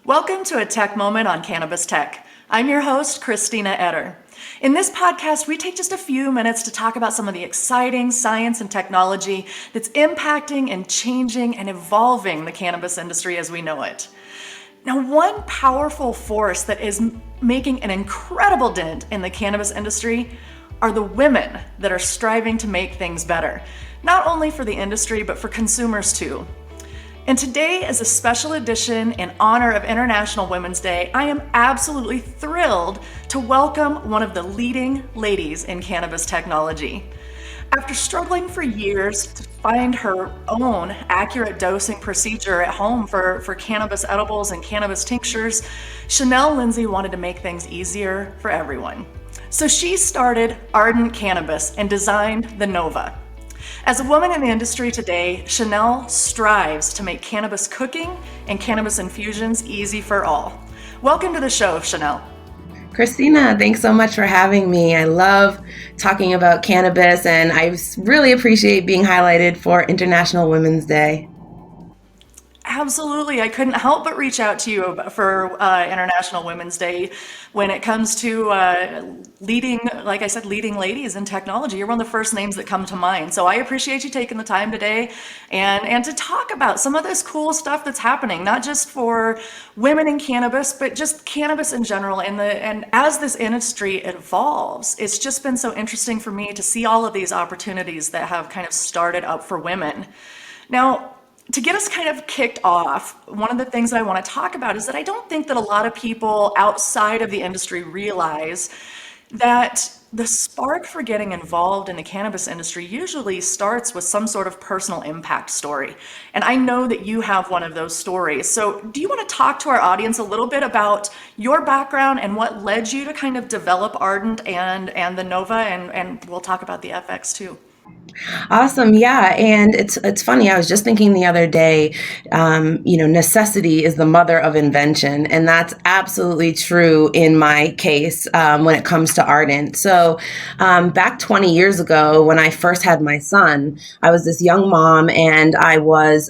Welcome to a Tech Moment on Cannabis Tech. I'm your host, Christina Etter. In this podcast, we take just a few minutes to talk about some of the exciting science and technology that's impacting and changing and evolving the cannabis industry as we know it. Now, one powerful force that is making an incredible dent in the cannabis industry are the women that are striving to make things better, not only for the industry, but for consumers too. And today is a special edition in honor of International Women's Day. I am absolutely thrilled to welcome one of the leading ladies in cannabis technology. After struggling for years to find her own accurate dosing procedure at home for cannabis edibles and cannabis tinctures, Shanel Lindsay wanted to make things easier for everyone. So she started Ardent Cannabis and designed the Nova. As a woman in the industry today, Shanel strives to make cannabis cooking and cannabis infusions easy for all. Welcome to the show, Shanel. Christina, thanks so much for having me. I love talking about cannabis, and I really appreciate being highlighted for International Women's Day. Absolutely. I couldn't help but reach out to you for International Women's Day when it comes to leading ladies in technology. You're one of the first names that come to mind. So I appreciate you taking the time today and to talk about some of this cool stuff that's happening, not just for women in cannabis, but just cannabis in general. And as this industry evolves, it's just been so interesting for me to see all of these opportunities that have kind of started up for women. Now, to get us kind of kicked off, one of the things that I want to talk about is that I don't think that a lot of people outside of the industry realize that the spark for getting involved in the cannabis industry usually starts with some sort of personal impact story. And I know that you have one of those stories. So do you want to talk to our audience a little bit about your background and what led you to kind of develop Ardent and the Nova? And we'll talk about the FX too. Awesome. Yeah. And it's funny. I was just thinking the other day, necessity is the mother of invention. And that's absolutely true in my case when it comes to Ardent. So back 20 years ago, when I first had my son, I was this young mom and I was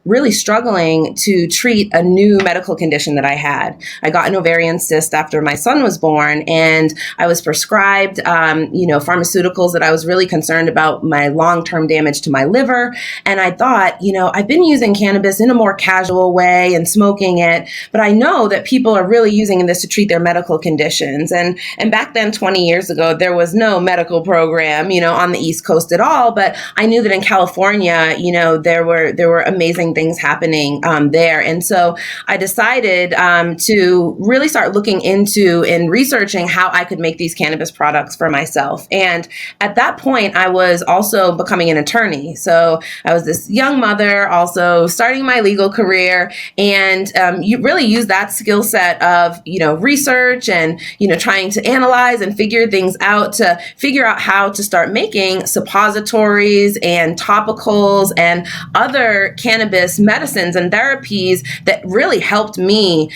really struggling to treat a new medical condition that I had. I got an ovarian cyst after my son was born, and I was prescribed, pharmaceuticals that I was really concerned about my long-term damage to my liver. And I thought, I've been using cannabis in a more casual way and smoking it, but I know that people are really using this to treat their medical conditions. And back then, 20 years ago, there was no medical program, on the East Coast at all. But I knew that in California, there were amazing things happening there. And so I decided to really start looking into and researching how I could make these cannabis products for myself. And at that point, I was also becoming an attorney. So I was this young mother, also starting my legal career, and you really use that skill set of, research and, trying to analyze and figure things out to figure out how to start making suppositories and topicals and other cannabis medicines and therapies that really helped me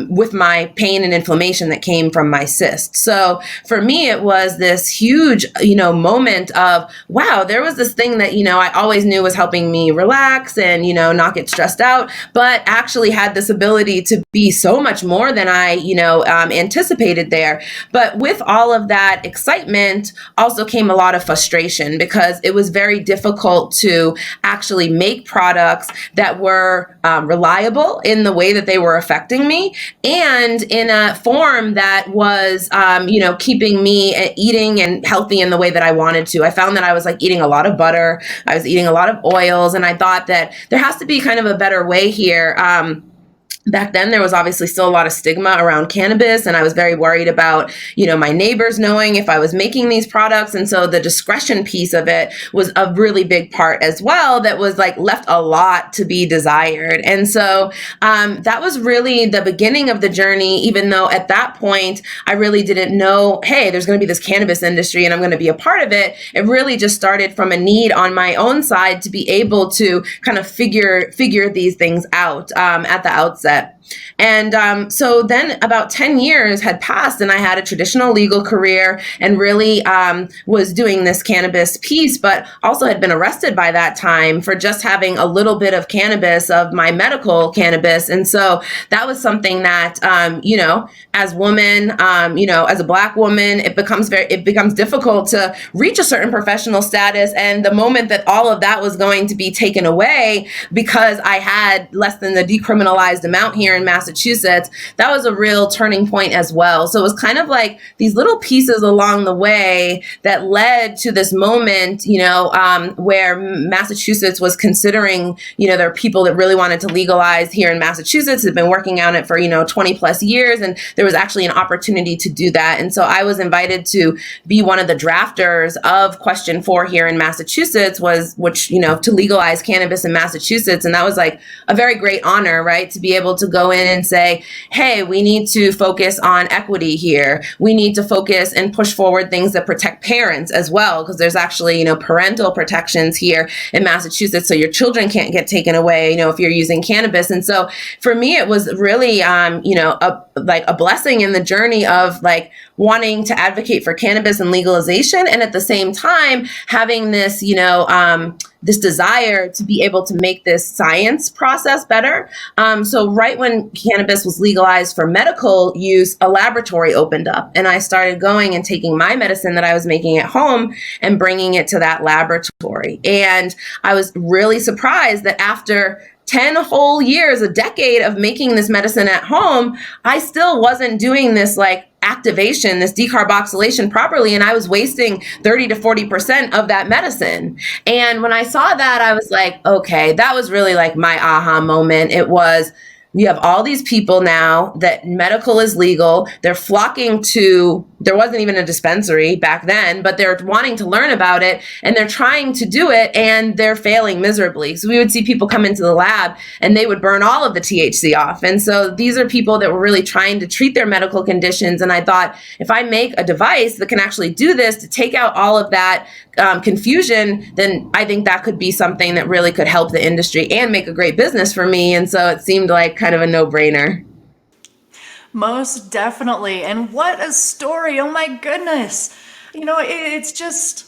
with my pain and inflammation that came from my cyst. So for me, it was this huge, moment of, wow, there was this thing that, I always knew was helping me relax and, not get stressed out, but actually had this ability to be so much more than I, anticipated there. But with all of that excitement also came a lot of frustration because it was very difficult to actually make products that were reliable in the way that they were affecting me and in a form that was, keeping me eating and healthy in the way that I wanted to. I found that I was eating a lot of butter. I was eating a lot of oils, and I thought that there has to be kind of a better way here. Back then, there was obviously still a lot of stigma around cannabis, and I was very worried about, my neighbors knowing if I was making these products. And so the discretion piece of it was a really big part as well that was left a lot to be desired. And so that was really the beginning of the journey, even though at that point, I really didn't know, hey, there's going to be this cannabis industry and I'm going to be a part of it. It really just started from a need on my own side to be able to kind of figure these things out at the outset. And so then about 10 years had passed, and I had a traditional legal career and really was doing this cannabis piece, but also had been arrested by that time for just having a little bit of cannabis, of my medical cannabis. And so that was something that, as woman, as a Black woman, it becomes difficult to reach a certain professional status. And the moment that all of that was going to be taken away because I had less than the decriminalized amount here in Massachusetts, that was a real turning point as well. So it was kind of like these little pieces along the way that led to this moment, where Massachusetts was considering, there are people that really wanted to legalize here in Massachusetts, had been working on it for, 20 plus years. And there was actually an opportunity to do that. And so I was invited to be one of the drafters of Question 4 here in Massachusetts, to legalize cannabis in Massachusetts. And that was like a very great honor, right? To be able to go in and say, hey, we need to focus on equity here. We need to focus and push forward things that protect parents as well, because there's actually, parental protections here in Massachusetts. So your children can't get taken away, if you're using cannabis. And so for me, it was really, a blessing in the journey of like wanting to advocate for cannabis and legalization. And at the same time, having this, this desire to be able to make this science process better. So right when cannabis was legalized for medical use, a laboratory opened up, and I started going and taking my medicine that I was making at home and bringing it to that laboratory. And I was really surprised that after 10 whole years, a decade of making this medicine at home, I still wasn't doing this like activation, this decarboxylation properly. And I was wasting 30 to 40% of that medicine. And when I saw that, I was like, okay, that was really like my aha moment. It was, we have all these people now that medical is legal. They're flocking to, there wasn't even a dispensary back then, but they're wanting to learn about it, and they're trying to do it, and they're failing miserably. So we would see people come into the lab and they would burn all of the THC off. And so these are people that were really trying to treat their medical conditions. And I thought, if I make a device that can actually do this to take out all of that confusion, then I think that could be something that really could help the industry and make a great business for me. And so it seemed like kind of a no-brainer. Most definitely. And what a story. Oh my goodness. It's just,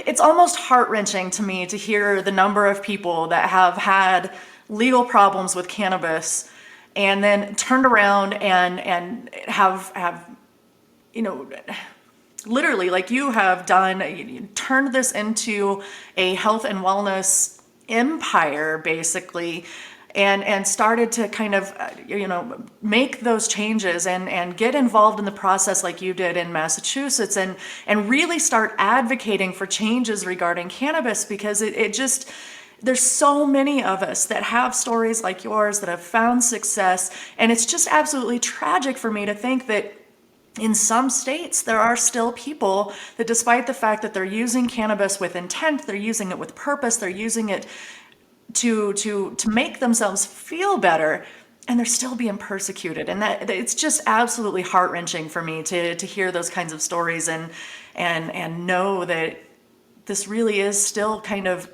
it's almost heart-wrenching to me to hear the number of people that have had legal problems with cannabis and then turned around and have literally, like you have done, you turned this into a health and wellness empire, basically, and started to kind of, make those changes and get involved in the process like you did in Massachusetts and really start advocating for changes regarding cannabis, because it just, there's so many of us that have stories like yours that have found success. And it's just absolutely tragic for me to think that in some states, there are still people that, despite the fact that they're using cannabis with intent, they're using it with purpose, they're using it to make themselves feel better, and they're still being persecuted. And that it's just absolutely heart-wrenching for me to hear those kinds of stories and know that this really is still kind of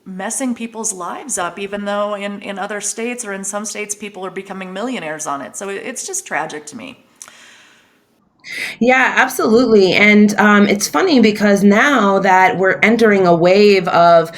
messing people's lives up, even though in other states or in some states, people are becoming millionaires on it. So it's just tragic to me. Yeah, absolutely. And it's funny because now that we're entering a wave of,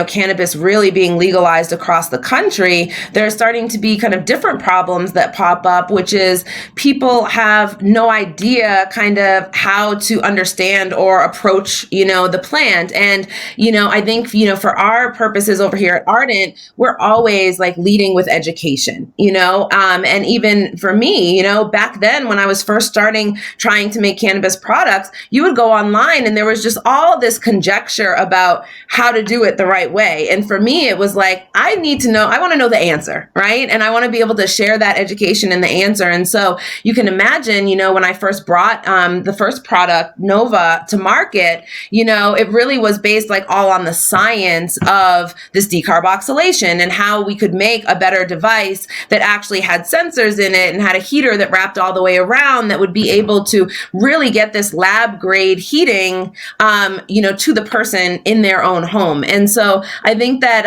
cannabis really being legalized across the country, there's starting to be kind of different problems that pop up, which is people have no idea kind of how to understand or approach, the plant. And, I think, for our purposes over here at Ardent, we're always like leading with education, and even for me, back then when I was first starting trying to make cannabis products, you would go online and there was just all this conjecture about how to do it the right way. And for me, it was like, I want to know the answer, right? And I want to be able to share that education and the answer. And so you can imagine, when I first brought the first product, Nova, to market, it really was based like all on the science of this decarboxylation and how we could make a better device that actually had sensors in it and had a heater that wrapped all the way around that would be able to really get this lab grade heating, to the person in their own home. And so I think that,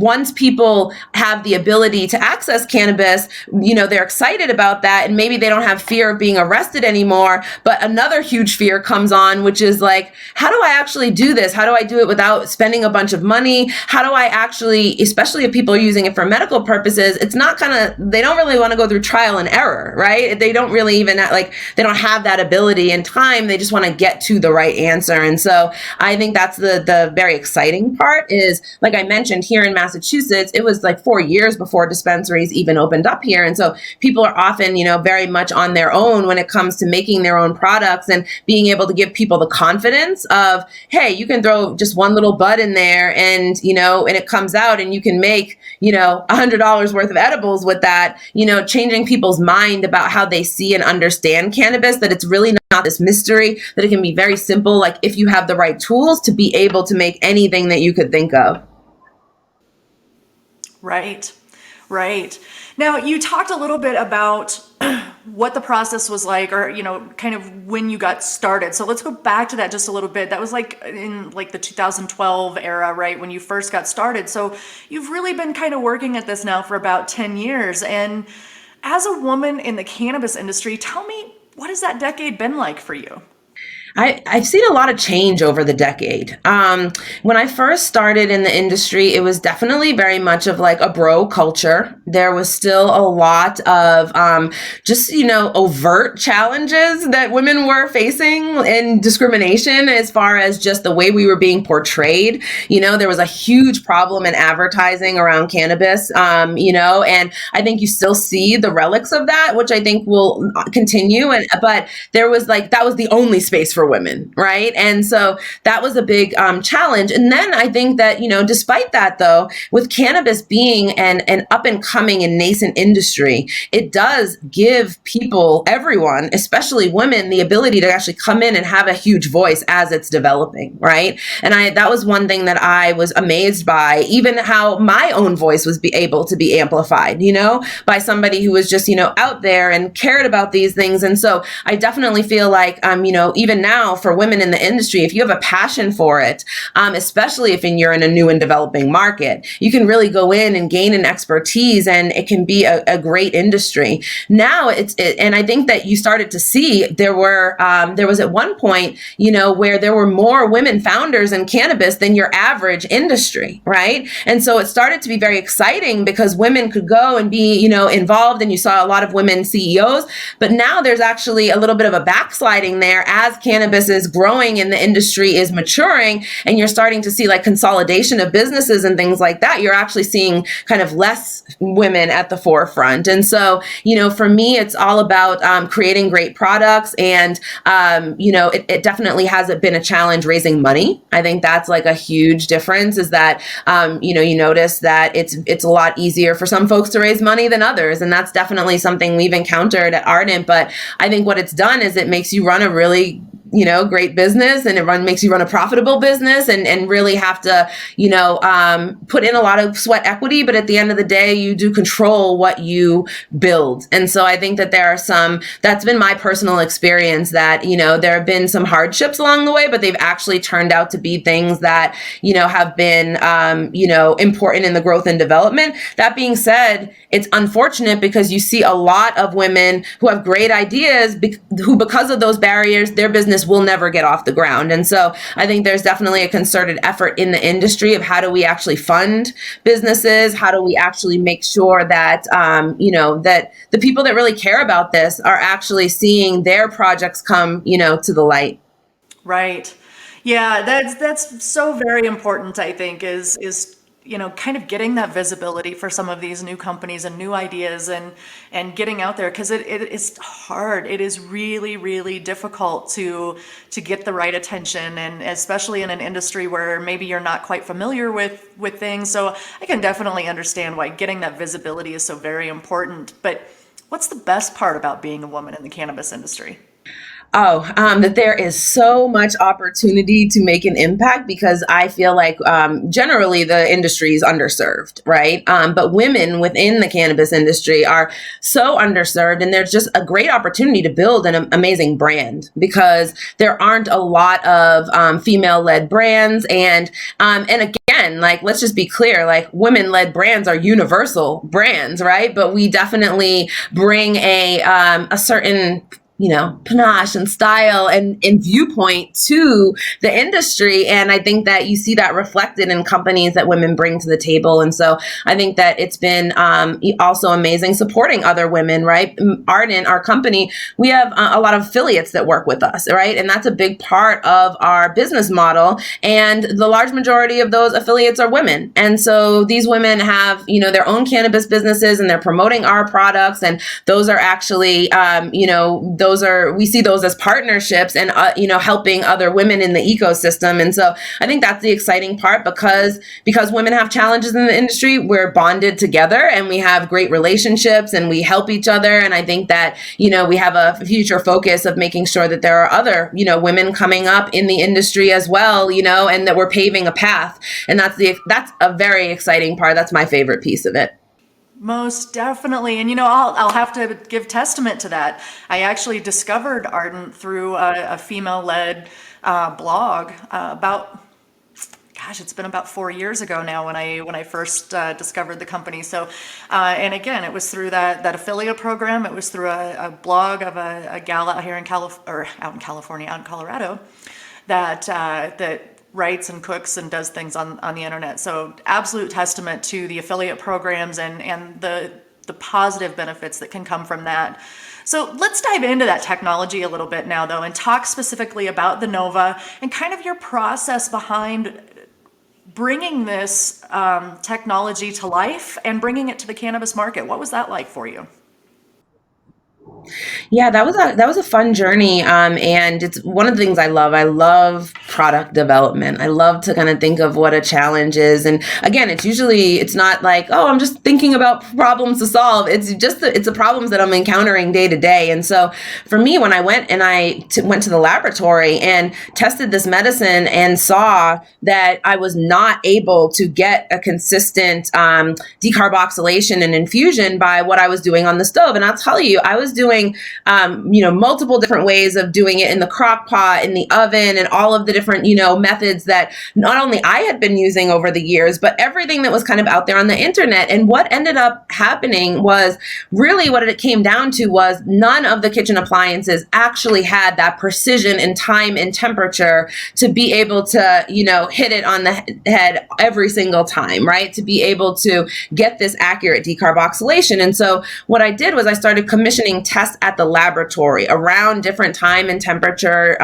once people have the ability to access cannabis, they're excited about that, and maybe they don't have fear of being arrested anymore. But another huge fear comes on, which is like, how do I actually do this? How do I do it without spending a bunch of money? How do I actually, especially if people are using it for medical purposes, it's not they don't really want to go through trial and error, right? They don't really even they don't have that ability and time. They just want to get to the right answer. And so I think that's the very exciting part is, like I mentioned, here in Massachusetts, it was like 4 years before dispensaries even opened up here. And so people are often, very much on their own when it comes to making their own products and being able to give people the confidence of, hey, you can throw just one little bud in there and it comes out and you can make, $100 worth of edibles with that, changing people's mind about how they see and understand cannabis, that it's really not this mystery, that it can be very simple, like if you have the right tools to be able to make anything that you could think of. Right. Now, you talked a little bit about what the process was like, or, kind of when you got started. So let's go back to that just a little bit. That was like in like the 2012 era, right? When you first got started. So you've really been kind of working at this now for about 10 years. And as a woman in the cannabis industry, tell me, what has that decade been like for you? I've seen a lot of change over the decade. When I first started in the industry, it was definitely very much of like a bro culture. There was still a lot of overt challenges that women were facing and discrimination as far as just the way we were being portrayed. There was a huge problem in advertising around cannabis, and I think you still see the relics of that, which I think will continue. But there was that was the only space for women, right? And so that was a big challenge. And then I think that, despite that though, with cannabis being an up and coming and nascent industry, it does give people, everyone, especially women, the ability to actually come in and have a huge voice as it's developing, right? And that was one thing that I was amazed by, even how my own voice was able to be amplified, by somebody who was just, out there and cared about these things. And so I definitely feel like, even now, for women in the industry, if you have a passion for it, especially if you're in a new and developing market, you can really go in and gain an expertise, and it can be a great industry. Now and I think that you started to see there was at one point, where there were more women founders in cannabis than your average industry, right? And so it started to be very exciting because women could go and be, involved, and you saw a lot of women CEOs. But now there's actually a little bit of a backsliding there as cannabis is growing and the industry is maturing, and you're starting to see like consolidation of businesses and things like that. You're actually seeing kind of less women at the forefront. And so, for me, it's all about creating great products. And, it definitely hasn't been a challenge raising money. I think that's like a huge difference, is that, you notice that it's a lot easier for some folks to raise money than others. And that's definitely something we've encountered at Ardent. But I think what it's done is it makes you run a really great business, and makes you run a profitable business, and really have to, put in a lot of sweat equity. But at the end of the day, you do control what you build. And so I think that that's been my personal experience, that, there have been some hardships along the way, but they've actually turned out to be things that, have been, important in the growth and development. That being said, it's unfortunate because you see a lot of women who have great ideas who, because of those barriers, their business will never get off the ground. And so I think there's definitely a concerted effort in the industry of how do we actually fund businesses? How do we actually make sure that, that the people that really care about this are actually seeing their projects come, to the light? Right. Yeah, that's so very important, I think, is kind of getting that visibility for some of these new companies and new ideas, and getting out there, because it is hard. It is really, really difficult to get the right attention, and especially in an industry where maybe you're not quite familiar with things. So I can definitely understand why getting that visibility is so very important. But what's the best part about being a woman in the cannabis industry? That there is so much opportunity to make an impact because I feel like generally the industry is underserved, right? But women within the cannabis industry are so underserved, and there's just a great opportunity to build an amazing brand because there aren't a lot of female-led brands, and again, like let's just be clear, like women-led brands are universal brands, right? But we definitely bring a certain panache and style and viewpoint to the industry. And I think that you see that reflected in companies that women bring to the table. And so I think that it's been also amazing supporting other women, right? Ardent, our company, we have a lot of affiliates that work with us, right? And that's a big part of our business model. And the large majority of those affiliates are women. And so these women have, their own cannabis businesses and they're promoting our products. And those are actually, we see those as partnerships and, helping other women in the ecosystem. And so I think that's the exciting part because women have challenges in the industry, we're bonded together and we have great relationships and we help each other. And I think that, we have a future focus of making sure that there are other, women coming up in the industry as well, and that we're paving a path. And that's a very exciting part. That's my favorite piece of it. Most definitely. And, I'll have to give testament to that. I actually discovered Ardent through a female-led blog it's been about 4 years ago now when I first discovered the company. So, and again, it was through that affiliate program. It was through a blog of a gal out here out in Colorado, that writes and cooks and does things on the internet. So absolute testament to the affiliate programs and the positive benefits that can come from that. So let's dive into that technology a little bit now, though, and talk specifically about the Nova and kind of your process behind bringing this technology to life and bringing it to the cannabis market. What was that like for you? Yeah, that was a fun journey, and it's one of the things I love. I love product development. I love to kind of think of what a challenge is, and again, it's not like, oh, I'm just thinking about problems to solve. It's just it's the problems that I'm encountering day to day. And so for me, when I went to the laboratory and tested this medicine and saw that I was not able to get a consistent decarboxylation and infusion by what I was doing on the stove, and I'll tell you, I was doing multiple different ways of doing it in the crock pot, in the oven, and all of the different, methods that not only I had been using over the years, but everything that was kind of out there on the internet. And what ended up happening was really what it came down to was none of the kitchen appliances actually had that precision in time and temperature to be able to, hit it on the head every single time, right? To be able to get this accurate decarboxylation. And so what I did was I started commissioning tests at the laboratory around different time and temperature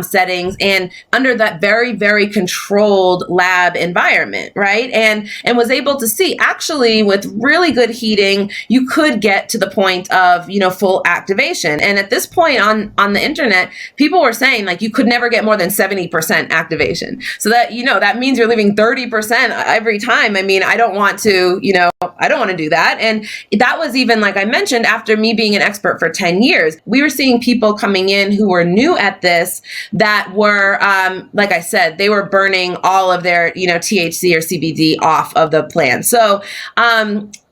settings and under that very, very controlled lab environment, right? And was able to see actually with really good heating, you could get to the point of, full activation. And at this point on the internet, people were saying like you could never get more than 70% activation. So that, that means you're leaving 30% every time. I mean, I don't want to do that. And that was even, like I mentioned, after me being an expert for 10 years, we were seeing people coming in who were new at this that were, like I said, they were burning all of their, THC or CBD off of the plant. So,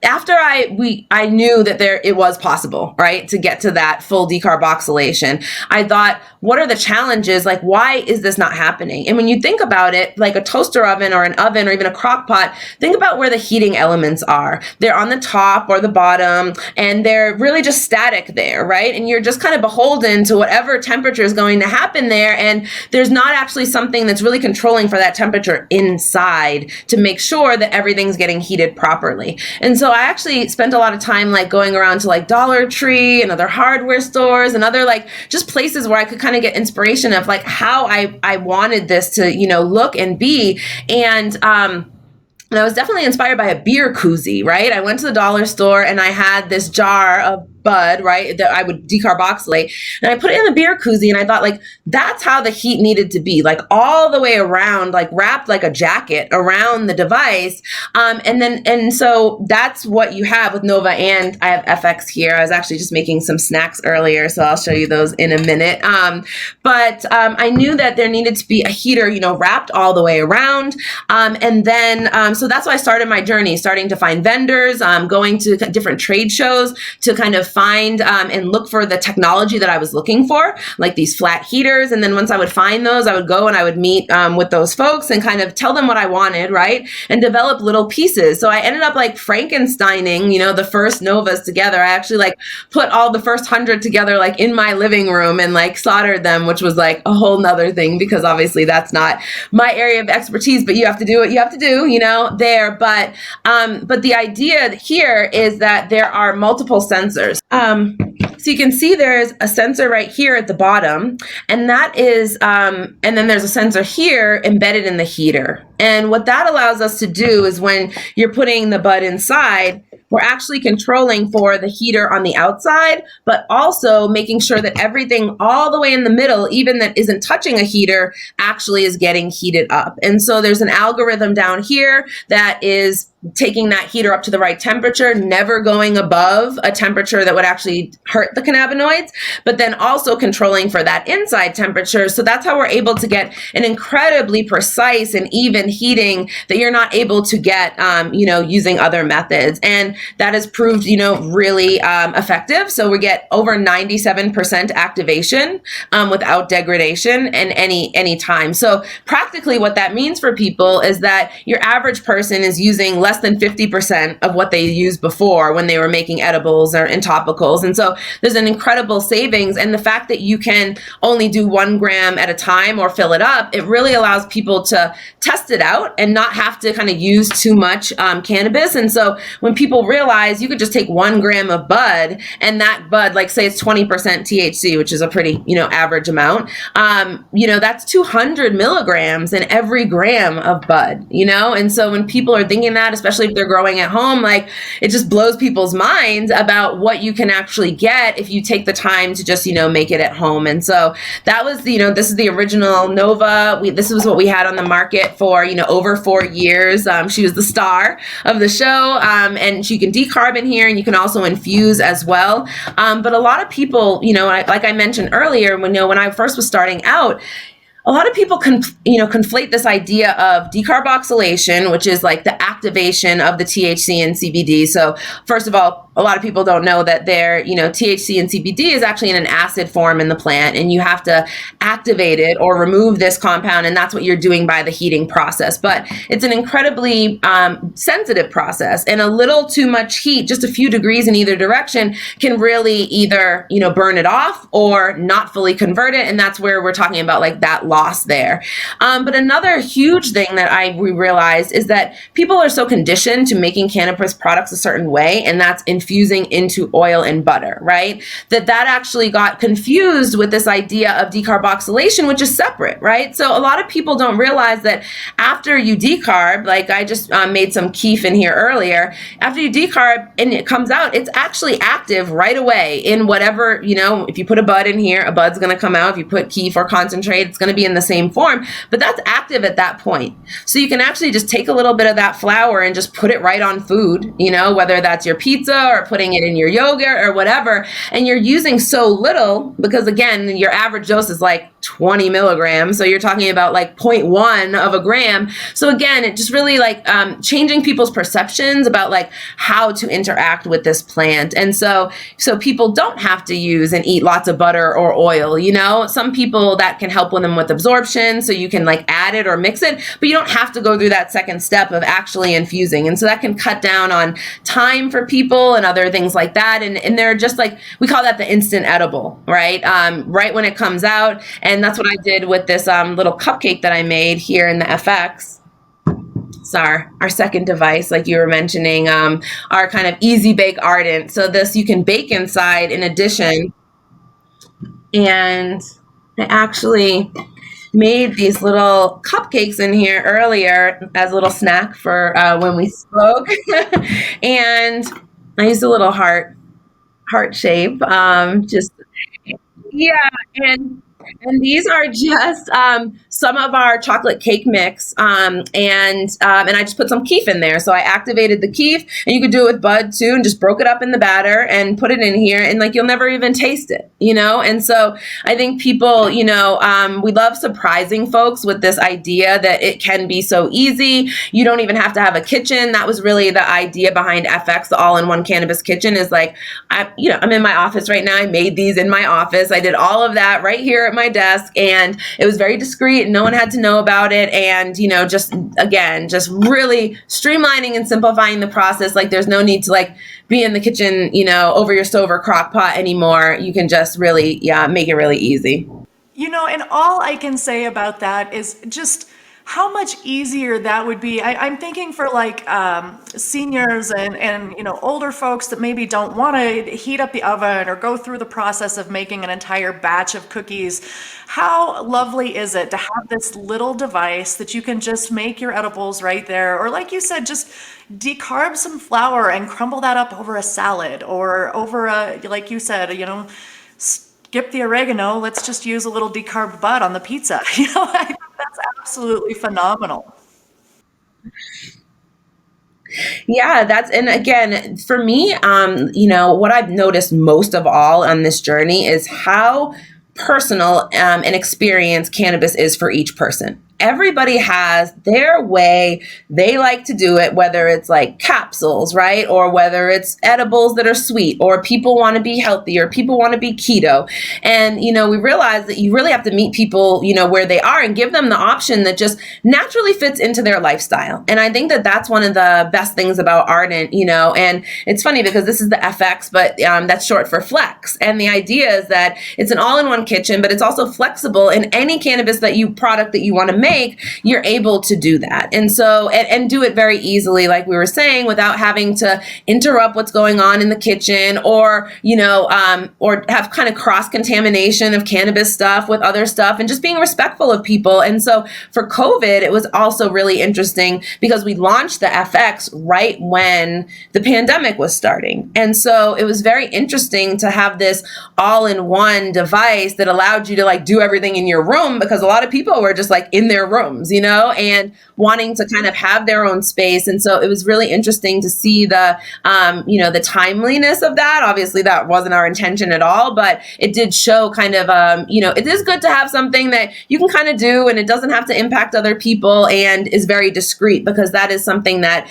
after I knew that it was possible, right, to get to that full decarboxylation, I thought, what are the challenges? Like, why is this not happening? And when you think about it, like a toaster oven or an oven or even a crock pot, think about where the heating elements are. They're on the top or the bottom, and they're really just static there, right? And you're just kind of beholden to whatever temperature is going to happen there. And there's not actually something that's really controlling for that temperature inside to make sure that everything's getting heated properly. And so I actually spent a lot of time like going around to like Dollar Tree and other hardware stores and other like just places where I could kind of get inspiration of like how I wanted this to, look and be. And I was definitely inspired by a beer koozie, right? I went to the dollar store and I had this jar of bud, right, that I would decarboxylate, and I put it in the beer koozie, and I thought, like, that's how the heat needed to be, like all the way around, like wrapped like a jacket around the device. And so that's what you have with Nova, and I have FX here. I was actually just making some snacks earlier, so I'll show you those in a minute. But I knew that there needed to be a heater, wrapped all the way around. So that's why I started my journey, starting to find vendors, going to different trade shows to kind of find and look for the technology that I was looking for, like these flat heaters. And then once I would find those, I would go and I would meet with those folks and kind of tell them what I wanted, right? And develop little pieces. So I ended up like Frankensteining, the first Novas together. I actually like put all the first 100 together, like in my living room, and like soldered them, which was like a whole nother thing, because obviously that's not my area of expertise, but you have to do what you have to do, there. But the idea here is that there are multiple sensors. So you can see there's a sensor right here at the bottom, and that is, and then there's a sensor here embedded in the heater. And what that allows us to do is when you're putting the bud inside, we're actually controlling for the heater on the outside, but also making sure that everything all the way in the middle, even that isn't touching a heater, actually is getting heated up. And so there's an algorithm down here that is taking that heater up to the right temperature, never going above a temperature that would actually hurt the cannabinoids, but then also controlling for that inside temperature. So that's how we're able to get an incredibly precise and even heating that you're not able to get, using other methods. And that has proved, really effective. So we get over 97% activation without degradation in any time. So practically what that means for people is that your average person is using less than 50% of what they used before when they were making edibles or in topicals. And so there's an incredible savings. And the fact that you can only do 1 gram at a time or fill it up, it really allows people to test it out and not have to kind of use too much cannabis. And so when people realize you could just take 1 gram of bud, and that bud, like say it's 20% THC, which is a pretty, average amount, that's 200 milligrams in every gram of bud, And so when people are thinking that, especially if they're growing at home, like it just blows people's minds about what you can actually get if you take the time to just, make it at home. And so that was, this is the original Nova. This was what we had on the market for, over 4 years. She was the star of the show. And you can decarb in here, and you can also infuse as well. But a lot of people, like I mentioned earlier, when I first was starting out, a lot of people conflate this idea of decarboxylation, which is like the activation of the THC and CBD. So first of all, a lot of people don't know that THC and CBD is actually in an acid form in the plant, and you have to activate it or remove this compound, and that's what you're doing by the heating process. But it's an incredibly sensitive process, and a little too much heat, just a few degrees in either direction, can really either burn it off or not fully convert it, and that's where we're talking about like that loss there. But another huge thing that we realized is that people are so conditioned to making cannabis products a certain way, and that's infusing into oil and butter, right? That actually got confused with this idea of decarboxylation, which is separate, right? So a lot of people don't realize that after you decarb, like I just made some keef in here earlier, after you decarb and it comes out, it's actually active right away in whatever, if you put a bud in here, a bud's going to come out. If you put keef or concentrate, it's going to be in the same form, but that's active at that point. So you can actually just take a little bit of that flower and just put it right on food, whether that's your pizza or putting it in your yogurt or whatever, and you're using so little, because again, your average dose is like 20 milligrams. So you're talking about like 0.1 of a gram. So again, it just really like changing people's perceptions about like how to interact with this plant. And so people don't have to use and eat lots of butter or oil, some people that can help them with absorption. So you can like add it or mix it, but you don't have to go through that second step of actually infusing. And so that can cut down on time for people and other things like that. And they're just like, we call that the instant edible, right? Right when it comes out. And that's what I did with this little cupcake that I made here in the FX. It's our second device, like you were mentioning, our kind of easy bake Ardent. So this you can bake inside in addition. And I actually made these little cupcakes in here earlier as a little snack for when we spoke. And I used a little heart heart shape. Just yeah, and these are just some of our chocolate cake mix, and I just put some keef in there. So I activated the keef, and you could do it with bud too, and just broke it up in the batter and put it in here, and like you'll never even taste it, you know. And so I think people, we love surprising folks with this idea that it can be so easy. You don't even have to have a kitchen. That was really the idea behind FX, the all-in-one cannabis kitchen. Is like I'm in my office right now. I made these in my office. I did all of that right here at my desk, and it was very discreet and no one had to know about it. And, just really streamlining and simplifying the process. Like there's no need to like be in the kitchen, over your stove or crock pot anymore. You can just really, make it really easy. And all I can say about that is just how much easier that would be. I'm thinking for like seniors and older folks that maybe don't want to heat up the oven or go through the process of making an entire batch of cookies. How lovely is it to have this little device that you can just make your edibles right there, or like you said, just decarb some flour and crumble that up over a salad or over like you said, skip the oregano, let's just use a little decarbed bud on the pizza. I think that's absolutely phenomenal. Yeah, and again, for me, what I've noticed most of all on this journey is how personal an experience cannabis is for each person. Everybody has their way they like to do it, whether it's like capsules, right? Or whether it's edibles that are sweet, or people want to be healthy, or people want to be keto. And, we realize that you really have to meet people, where they are and give them the option that just naturally fits into their lifestyle. And I think that that's one of the best things about Ardent, and it's funny because this is the FX, but that's short for Flex. And the idea is that it's an all-in-one kitchen, but it's also flexible in any cannabis product that you want to make, you're able to do that. And so, and do it very easily, like we were saying, without having to interrupt what's going on in the kitchen, or, or have kind of cross contamination of cannabis stuff with other stuff, and just being respectful of people. And so for COVID, it was also really interesting because we launched the FX right when the pandemic was starting. And so it was very interesting to have this all-in-one device that allowed you to like do everything in your room, because a lot of people were just like in their rooms, and wanting to kind of have their own space. And so it was really interesting to see the timeliness of that. Obviously that wasn't our intention at all, but it did show kind of, it is good to have something that you can kind of do and it doesn't have to impact other people and is very discreet, because that is something that,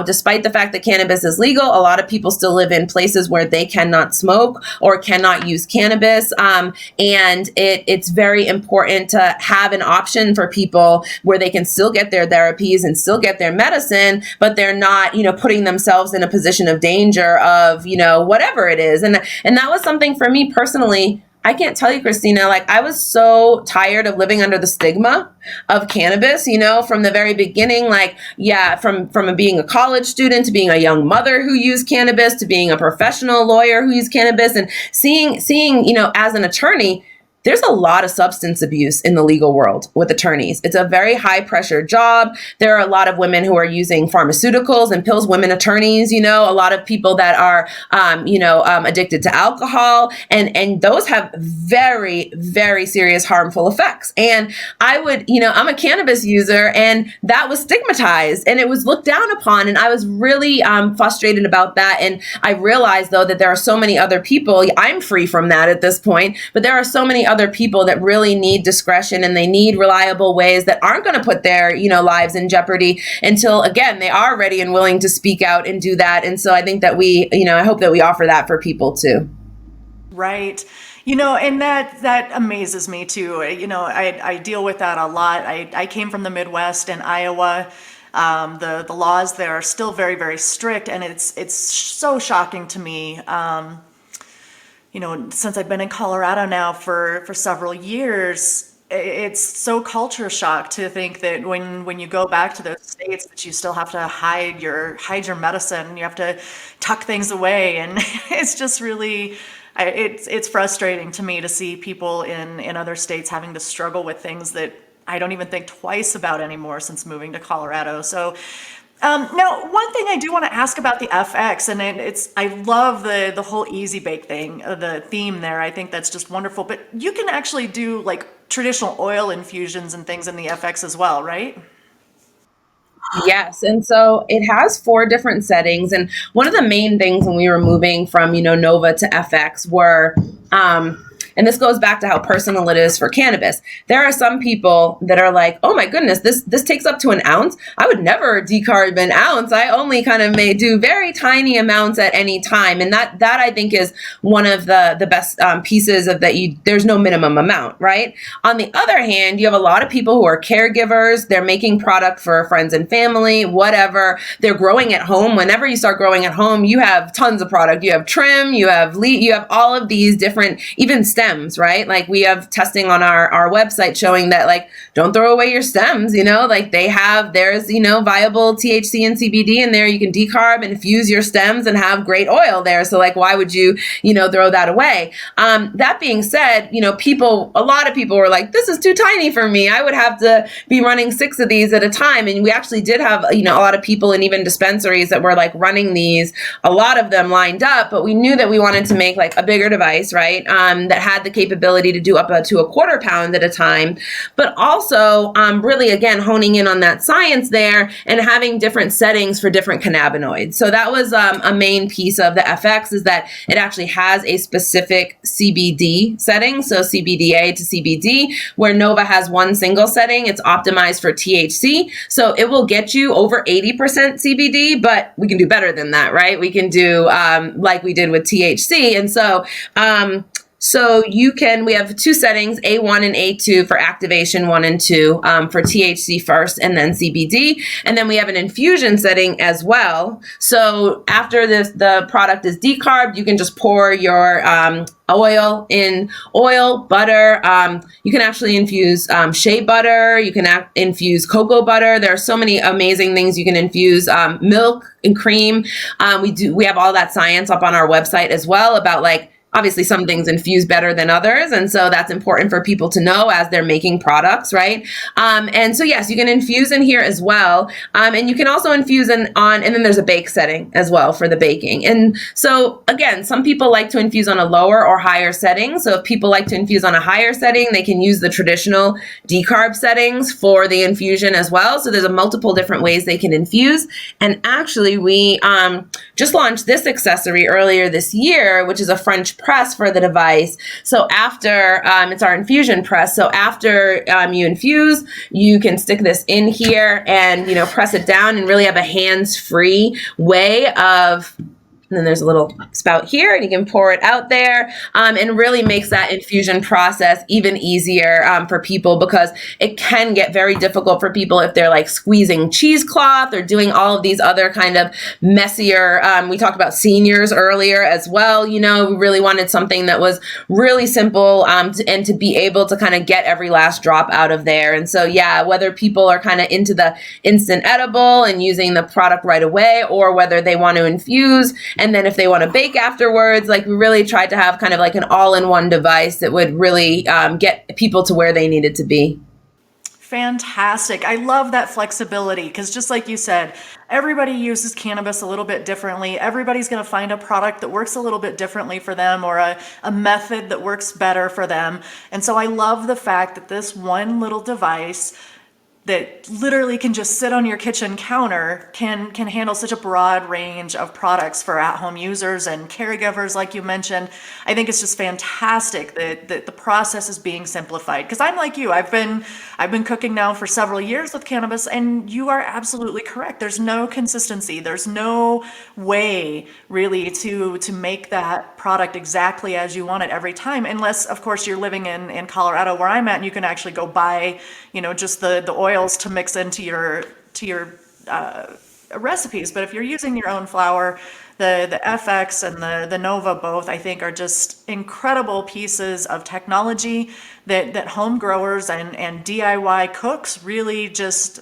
despite the fact that cannabis is legal, a lot of people still live in places where they cannot smoke or cannot use cannabis. And it's very important to have an option for people where they can still get their therapies and still get their medicine, but they're not, putting themselves in a position of danger of, whatever it is. And that was something for me personally. I can't tell you, Christina, like I was so tired of living under the stigma of cannabis, from the very beginning, like, from being a college student to being a young mother who used cannabis to being a professional lawyer who used cannabis, and seeing, as an attorney, there's a lot of substance abuse in the legal world with attorneys. It's a very high pressure job. There are a lot of women who are using pharmaceuticals and pills, women attorneys, a lot of people that are, addicted to alcohol, and those have very, very serious harmful effects. And I'm a cannabis user, and that was stigmatized and it was looked down upon. And I was really frustrated about that. And I realized though that there are so many other people, I'm free from that at this point, but there are so many other people that really need discretion, and they need reliable ways that aren't going to put their, lives in jeopardy until, again, they are ready and willing to speak out and do that. And so I think that I hope that we offer that for people too. Right. And that amazes me too. I deal with that a lot. I came from the Midwest in Iowa. The laws there are still very, very strict, and it's so shocking to me. Since I've been in Colorado now for several years, it's so culture shock to think that when you go back to those states that you still have to hide your medicine, you have to tuck things away, and it's just really, it's frustrating to me to see people in other states having to struggle with things that I don't even think twice about anymore since moving to Colorado. So Now, one thing I do want to ask about the FX, and I love the whole easy bake thing, the theme there. I think that's just wonderful. But you can actually do like traditional oil infusions and things in the FX as well, right? Yes. And so it has four different settings. And one of the main things when we were moving from, Nova to FX were, and this goes back to how personal it is for cannabis. There are some people that are like, oh my goodness, this takes up to an ounce. I would never decarb an ounce. I only kind of may do very tiny amounts at any time. And that I think is one of the best pieces of that. There's no minimum amount, right? On the other hand, you have a lot of people who are caregivers. They're making product for friends and family, whatever. They're growing at home. Whenever you start growing at home, you have tons of product. You have trim, you have you have all of these different, even stems, right? Like we have testing on our website showing that like, don't throw away your stems, like there's, viable THC and CBD in there. You can decarb and infuse your stems and have great oil there. So like, why would you, throw that away? That being said, a lot of people were like, this is too tiny for me. I would have to be running 6 of these at a time. And we actually did have, a lot of people and even dispensaries that were like running these, a lot of them lined up, but we knew that we wanted to make like a bigger device, right? That had the capability to do up to a quarter pound at a time, but also really, again, honing in on that science there and having different settings for different cannabinoids. So that was a main piece of the FX is that it actually has a specific CBD setting. So CBDA to CBD, where Nova has one single setting. It's optimized for THC. So it will get you over 80% CBD, but we can do better than that, right? We can do like we did with THC. And so we have 2 settings, A1 and A2 for activation 1 and 2 for THC first and then CBD. And then we have an infusion setting as well. So after the product is decarbed, you can just pour your oil, butter. You can actually infuse shea butter. You can infuse cocoa butter. There are so many amazing things you can infuse, milk and cream. We have all that science up on our website as well about like, obviously some things infuse better than others. And so that's important for people to know as they're making products, right? And so yes, you can infuse in here as well. And you can also infuse and then there's a bake setting as well for the baking. And so again, some people like to infuse on a lower or higher setting. So if people like to infuse on a higher setting, they can use the traditional decarb settings for the infusion as well. So there's a multiple different ways they can infuse. And actually we just launched this accessory earlier this year, which is a French press for the device. So after, it's our infusion press. So after you infuse, you can stick this in here and, press it down and really have a hands-free way of. And then there's a little spout here and you can pour it out there and really makes that infusion process even easier for people because it can get very difficult for people if they're like squeezing cheesecloth or doing all of these other kind of messier. We talked about seniors earlier as well. We really wanted something that was really simple and to be able to kind of get every last drop out of there. And so, yeah, whether people are kind of into the instant edible and using the product right away or whether they want to infuse. And then if they want to bake afterwards, like we really tried to have kind of like an all-in-one device that would really get people to where they needed to be. Fantastic. I love that flexibility because just like you said, everybody uses cannabis a little bit differently. Everybody's going to find a product that works a little bit differently for them or a method that works better for them. And so I love the fact that this one little device that literally can just sit on your kitchen counter can handle such a broad range of products for at-home users and caregivers, like you mentioned. I think it's just fantastic that the process is being simplified. Because I'm like you, I've been cooking now for several years with cannabis, and you are absolutely correct. There's no consistency. There's no way really to make that product exactly as you want it every time, unless of course you're living in Colorado where I'm at, and you can actually go buy, just the oils to mix into your recipes. But if you're using your own flour, the FX and the Nova both, I think, are just incredible pieces of technology that home growers and DIY cooks really just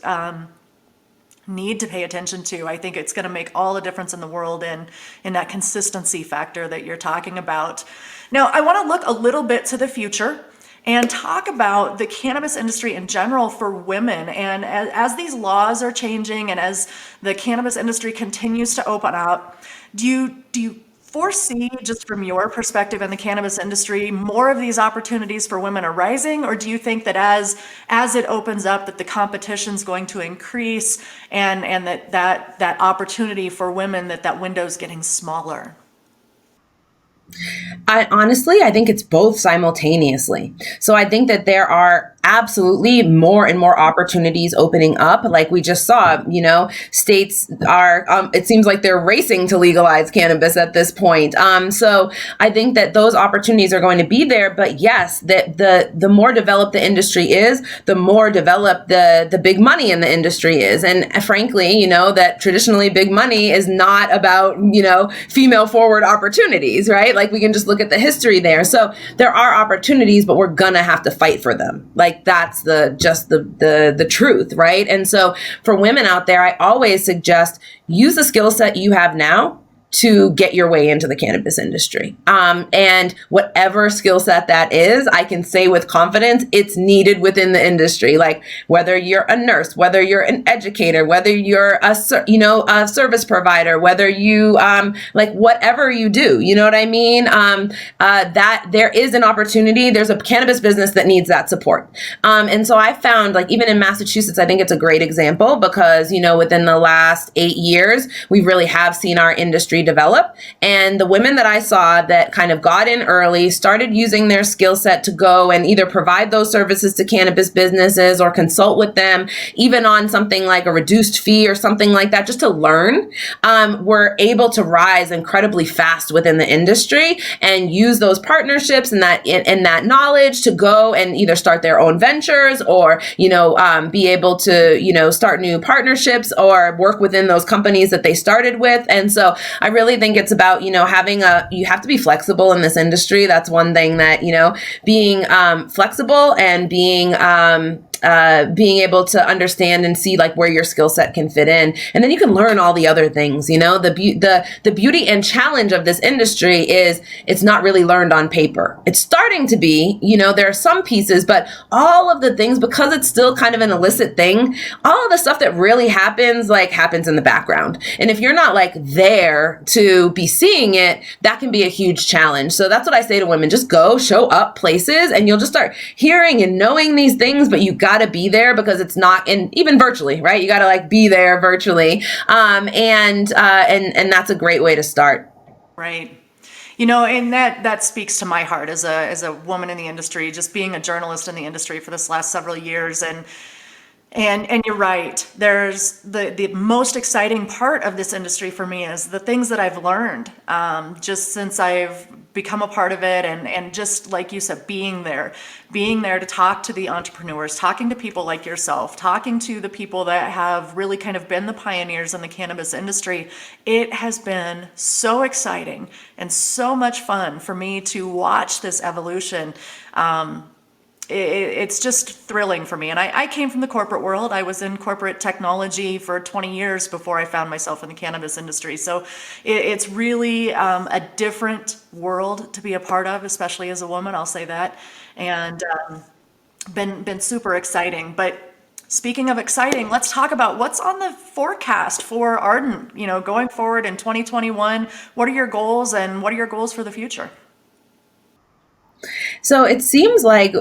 need to pay attention to. I think it's going to make all the difference in the world in that consistency factor that you're talking about. Now, I want to look a little bit to the future. and talk about the cannabis industry in general for women. And as these laws are changing and as the cannabis industry continues to open up, do you foresee, just from your perspective in the cannabis industry, more of these opportunities for women are rising, or do you think that as it opens up, that the competition's going to increase, and that opportunity for women, that window's getting smaller? I think it's both simultaneously. So I think that there are absolutely more and more opportunities opening up. Like we just saw, states are, it seems like they're racing to legalize cannabis at this point. So I think that those opportunities are going to be there. But yes, the more developed the industry is, the more developed the big money in the industry is. And frankly, that traditionally big money is not about, female forward opportunities, right? Like we can just look at the history there. So there are opportunities, but we're gonna have to fight for them. Like that's the truth, right? And so for women out there, I always suggest use the skill set you have now to get your way into the cannabis industry. And whatever skill set that is, I can say with confidence, it's needed within the industry. Like whether you're a nurse, whether you're an educator, whether you're a service provider, whether you, like whatever you do, you know what I mean? That there is an opportunity. There's a cannabis business that needs that support. And so I found, like, even in Massachusetts, I think it's a great example because, within the last 8 years, we really have seen our industry develop. And the women that I saw that kind of got in early, started using their skill set to go and either provide those services to cannabis businesses or consult with them, even on something like a reduced fee or something like that, just to learn, were able to rise incredibly fast within the industry and use those partnerships and that knowledge to go and either start their own ventures or, be able to, start new partnerships or work within those companies that they started with. And so I really think it's about, you have to be flexible in this industry. That's one thing that, being flexible and being able to understand and see like where your skill set can fit in. And then you can learn all the other things, the beauty and challenge of this industry is it's not really learned on paper. It's starting to be, there are some pieces, but all of the things, because it's still kind of an illicit thing, all of the stuff that really happens in the background. And if you're not like there to be seeing it, that can be a huge challenge. So that's what I say to women, just go show up places and you'll just start hearing and knowing these things, but you got to be there because it's not in, even virtually, right? You got to like be there virtually. And that's a great way to start. Right. And that speaks to my heart as a woman in the industry, just being a journalist in the industry for this last several years. And you're right. There's the most exciting part of this industry for me is the things that I've learned just since I've become a part of it, and just like you said, being there to talk to the entrepreneurs, talking to people like yourself, talking to the people that have really kind of been the pioneers in the cannabis industry. It has been so exciting and so much fun for me to watch this evolution. It's just thrilling for me. And I came from the corporate world. I was in corporate technology for 20 years before I found myself in the cannabis industry. So it's really a different world to be a part of, especially as a woman, I'll say that. And been super exciting. But speaking of exciting, let's talk about what's on the forecast for Ardent, going forward in 2021. What are your goals and what are your goals for the future? So it seems like,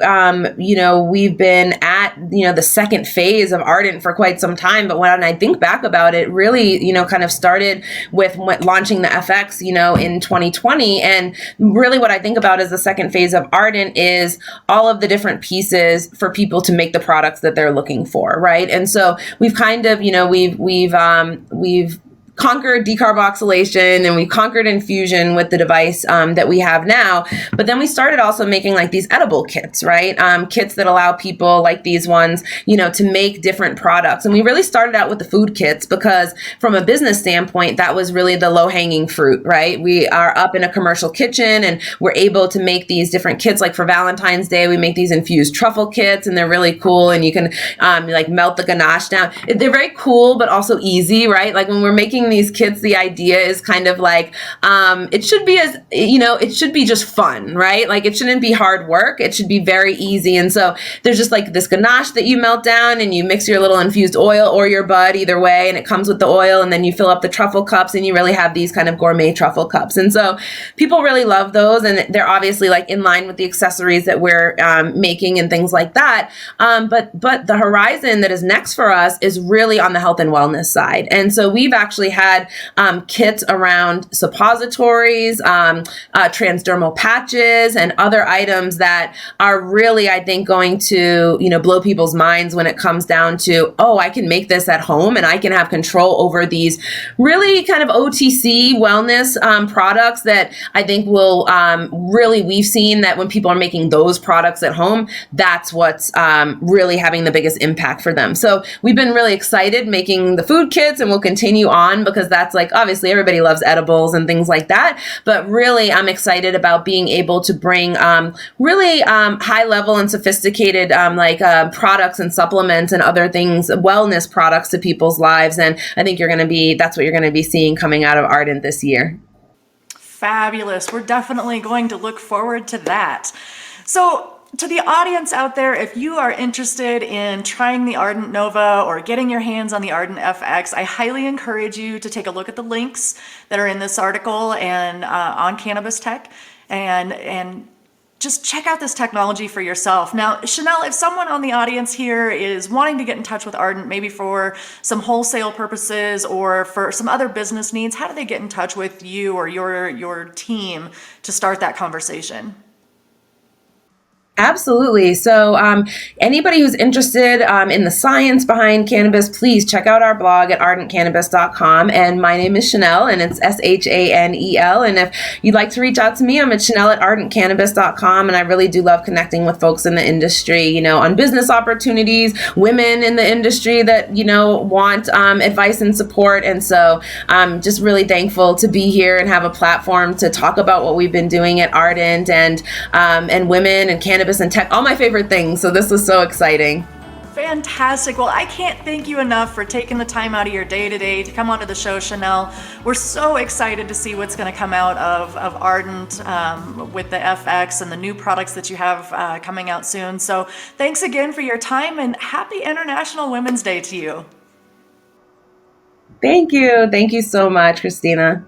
we've been at, the second phase of Ardent for quite some time. But when I think back about it, really, kind of started with launching the FX, in 2020. And really what I think about as the second phase of Ardent is all of the different pieces for people to make the products that they're looking for. Right. And so we've kind of, we've conquered decarboxylation and we conquered infusion with the device that we have now. But then we started also making like these edible kits, right? Kits that allow people like these ones, to make different products. And we really started out with the food kits because from a business standpoint, that was really the low hanging fruit, right? We are up in a commercial kitchen and we're able to make these different kits. Like for Valentine's Day, we make these infused truffle kits and they're really cool. And you can like melt the ganache down. They're very cool, but also easy, right? Like when we're making making these kits, the idea is kind of like, it should be it should be just fun, right? Like it shouldn't be hard work. It should be very easy. And so there's just like this ganache that you melt down and you mix your little infused oil or your bud, either way. And it comes with the oil, and then you fill up the truffle cups, and you really have these kind of gourmet truffle cups. And so people really love those. And they're obviously like in line with the accessories that we're making and things like that. But the horizon that is next for us is really on the health and wellness side. And so we've actually had kits around suppositories, transdermal patches, and other items that are really, I think, going to, blow people's minds when it comes down to, oh, I can make this at home and I can have control over these really kind of OTC wellness products that I think will really, we've seen that when people are making those products at home, that's what's really having the biggest impact for them. So we've been really excited making the food kits, and we'll continue on because that's like, obviously everybody loves edibles and things like that. But really, I'm excited about being able to bring really high level and sophisticated products and supplements and other things, wellness products to people's lives. And I think that's what you're going to be seeing coming out of Ardent this year. Fabulous. We're definitely going to look forward to that. So to the audience out there, if you are interested in trying the Ardent Nova or getting your hands on the Ardent FX, I highly encourage you to take a look at the links that are in this article and on Cannabis Tech, and just check out this technology for yourself. Now, Shanel, if someone on the audience here is wanting to get in touch with Ardent, maybe for some wholesale purposes or for some other business needs, how do they get in touch with you or your team to start that conversation? Absolutely. So anybody who's interested in the science behind cannabis, please check out our blog at ardentcannabis.com. And my name is Shanel, and it's Shanel. And if you'd like to reach out to me, I'm at Shanel at ardentcannabis.com. And I really do love connecting with folks in the industry, on business opportunities, women in the industry that, want advice and support. And so I'm just really thankful to be here and have a platform to talk about what we've been doing at Ardent and women and cannabis and tech, all my favorite things. So this was so exciting. Fantastic. Well, I can't thank you enough for taking the time out of your day today to come onto the show, Shanel. We're so excited to see what's going to come out of Ardent with the FX and the new products that you have coming out soon. So thanks again for your time, and happy International Women's Day to you. Thank you. Thank you so much, Christina.